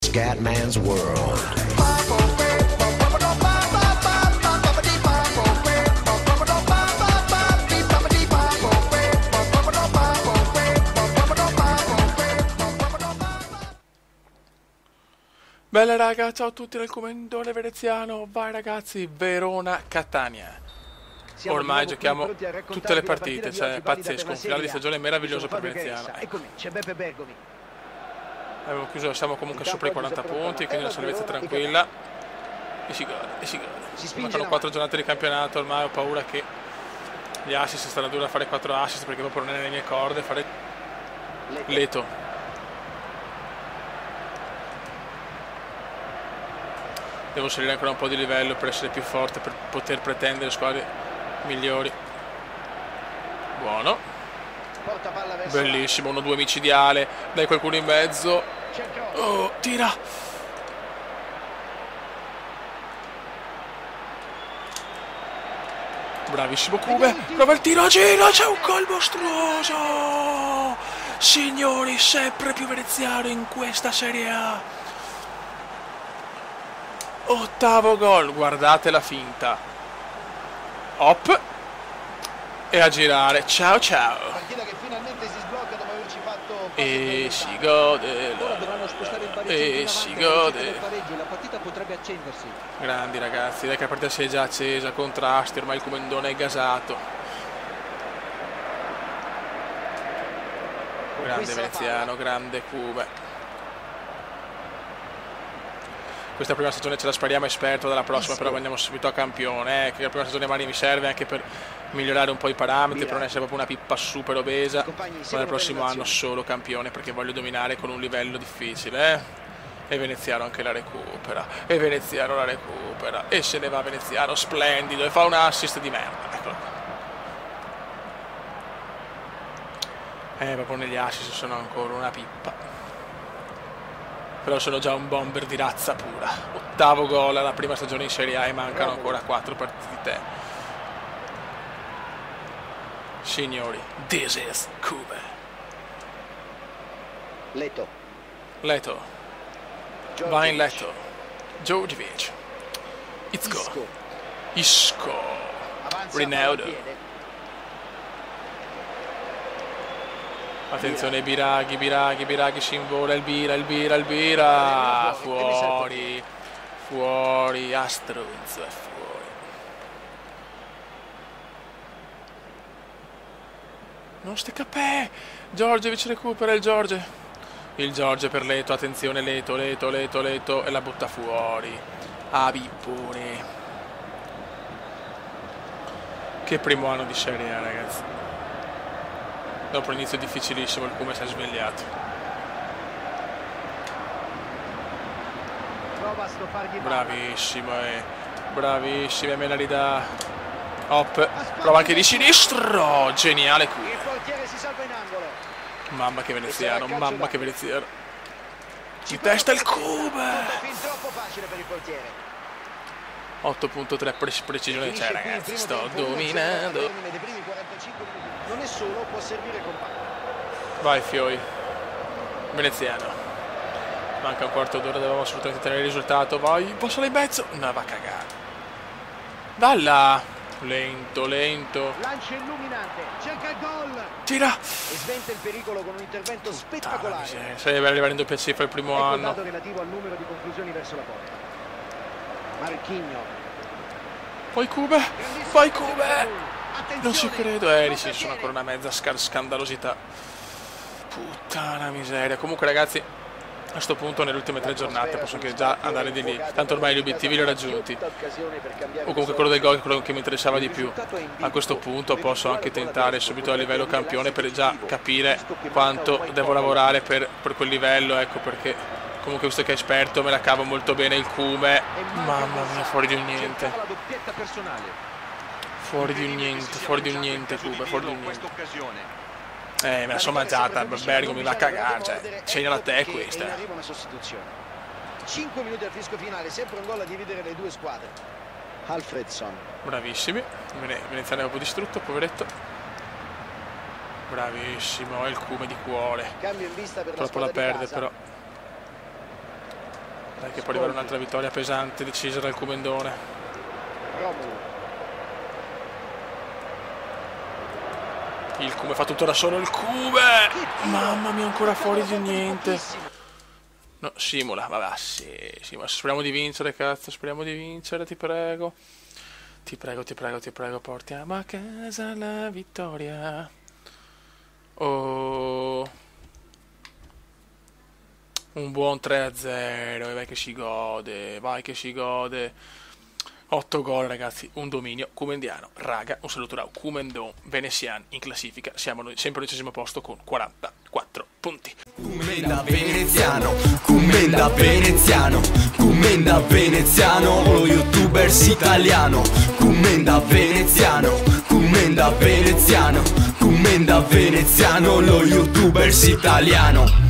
Scatman's World. Bella raga, ciao a tutti dal commendatore veneziano. Vai ragazzi, Verona-Catania. Ormai giochiamo tutte le partite, cioè pazzesco, un finale di stagione meraviglioso per Veneziano. Eccomi, c'è Beppe Bergomi. Abbiamo chiuso, siamo comunque sopra i 40 punti, quindi una salvezza tranquilla. E si gode, e si gode. Mancano 4 giornate di campionato, ormai ho paura che gli assist stanno duro a fare 4 assist perché proprio non è nelle mie corde fare Leto. Devo salire ancora un po' di livello per essere più forte, per poter pretendere squadre migliori. Buono. Bellissimo, 1-2 micidiale. Dai qualcuno in mezzo. Oh, tira. Bravissimo Cube. Prova il tiro, gira, c'è un gol mostruoso. Signori, sempre più veneziano in questa Serie A. Ottavo gol, guardate la finta. Hop. E a girare, ciao ciao. E si gode. E si gode. Grandi ragazzi, dai che la partita si è già accesa, contrasti, ormai il comendone è gasato. Grande veneziano, grande Cube. Questa prima stagione ce la spariamo esperto, dalla prossima però andiamo subito a campione, che la prima stagione magari mi serve anche per migliorare un po' i parametri, per non essere proprio una pippa super obesa, ma nel prossimo anno solo campione perché voglio dominare con un livello difficile, E Veneziano anche la recupera, e Veneziano la recupera, e se ne va Veneziano, splendido, e fa un assist di merda, eccolo qua. Proprio negli assist sono ancora una pippa. Però sono già un bomber di razza pura. Ottavo gol alla prima stagione in Serie A e mancano ancora 4 partite. Signori, this is Cube. Leto. Va in Leto. Djordjevic. Isco. Rinaldo. Attenzione Biraghi si invola, Elvira, fuori, Astronzo è fuori. Non ste capè, Djordjevic recupera il Giorge per Leto, attenzione Leto, e la butta fuori. Ah, Bippone. Che primo anno di Serie A ragazzi. Dopo l'inizio difficilissimo il Come si è svegliato. Bravissimo, me la ridà. Hop, prova anche di sinistro. Geniale qui. Mamma che veneziano. Di testa il Cube. 8.3 precisione, cioè ragazzi, sto dominando. Non è solo, può servire compagno. Vai Fioi. Veneziano. Manca un quarto d'ora, dovevamo assolutamente tenere il risultato. Vai, passa in mezzo. No, va a cagare. Dalla. Lento. Lancio illuminante, cerca il gol. Tira. E sventa il pericolo con un intervento spettacolare. Sarebbe arrivare in doppia cifra il primo anno. Dato relativo al numero di conclusioni verso la porta. Marchigno. Vai Cube. Non ci credo, sono ancora una mezza scandalosità. Puttana miseria. Comunque ragazzi, a sto punto nelle ultime 3 giornate posso anche già andare di lì. Tanto ormai gli obiettivi li ho raggiunti. O comunque quello del gol è quello che mi interessava di più. A questo punto posso anche tentare subito a livello campione per già capire quanto devo lavorare per quel livello, ecco perché comunque visto che è esperto me la cavo molto bene il Cume. Mamma mia, fuori di un niente. Fuori di un niente Cube, fuori di un niente. Me la sono mangiata, Bergo mi va a cagare, cioè, segna la te questa. 5 minuti al fischio finale, sempre un gol a dividere le due squadre. Alfredson. Bravissimi, Veneziano è proprio distrutto, poveretto. Bravissimo, è il Cume di cuore. Cambio in vista per troppo la perde però. Dai che può arrivare un'altra vittoria pesante decisa dal Cumendone. Romolo. Il Cume fa tutto da solo, il Cume! Mamma mia, ancora fuori di niente. No, simula, vabbè, sì, simula. Speriamo di vincere, cazzo, speriamo di vincere, ti prego. Ti prego, portiamo a casa la vittoria. Oh. Un buon 3-0, e vai che si gode. 8 gol ragazzi, un dominio cumendiano. Raga, un saluto da Cumendon Venetian in classifica. Siamo noi sempre al 10° posto con 44 punti. Commenda veneziano, lo youtubers italiano. Commenda veneziano, lo youtubers italiano.